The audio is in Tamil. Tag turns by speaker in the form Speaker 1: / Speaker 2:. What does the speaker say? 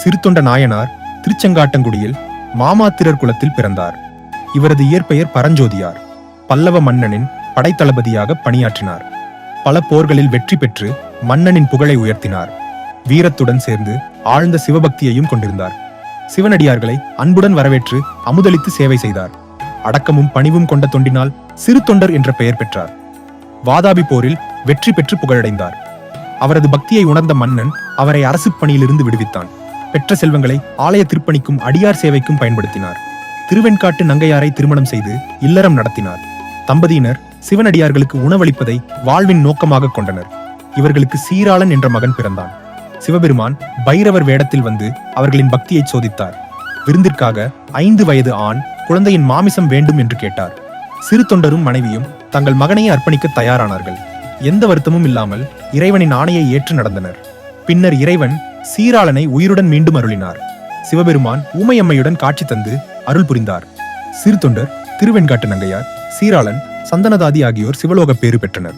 Speaker 1: சிறுத்தொண்ட நாயனார் திருச்செங்காட்டங்குடியில் மாமாத்திரர் குலத்தில் பிறந்தார். இவரது இயற்பெயர் பரஞ்சோதியார். பல்லவ மன்னனின் படைத்தளபதியாக பணியாற்றினார். பல போர்களில் வெற்றி பெற்று மன்னனின் புகழை உயர்த்தினார். வீரத்துடன் சேர்ந்து ஆழ்ந்த சிவபக்தியையும் கொண்டிருந்தார். சிவனடியார்களை அன்புடன் வரவேற்று அமுதளித்து சேவை செய்தார். அடக்கமும் பணிவும் கொண்ட தொண்டினால் சிறு தொண்டர் என்ற பெயர் பெற்றார். வாதாபி போரில் வெற்றி பெற்று புகழடைந்தார். அவரது பக்தியை உணர்ந்த மன்னன் அவரை அரசு பணியிலிருந்து விடுவித்தான். பெற்ற செல்வங்களை ஆலய திருப்பணிக்கும் அடியார் சேவைக்கும் பயன்படுத்தினார். திருவெண்காட்டு நங்கையாரை திருமணம் செய்து இல்லறம் நடத்தினார். தம்பதியினர் சிவனடியார்களுக்கு உணவளிப்பதை வாழ்வின் நோக்கமாக கொண்டனர். இவர்களுக்கு சீராளன் என்ற மகன் பிறந்தான். சிவபெருமான் பைரவர் வேடத்தில் வந்து அவர்களின் பக்தியை சோதித்தார். விருந்திற்காக 5 வயது ஆண் குழந்தையின் மாமிசம் வேண்டும் என்று கேட்டார். சிறு தொண்டரும் மனைவியும் தங்கள் மகனையே அர்ப்பணிக்க தயாரானார்கள். எந்த வருத்தமும் இல்லாமல் இறைவனின் ஆணையை ஏற்று நடந்தனர். பின்னர் இறைவன் சீராளனை உயிருடன் மீண்டும் அருளினார். சிவபெருமான் ஊமையம்மையுடன் காட்சி தந்து அருள் புரிந்தார். சிறு தொண்டர், திருவெண்காட்டு நங்கையார், சீராளன், சந்தனதாதி ஆகியோர் சிவலோக பேறு பெற்றனர்.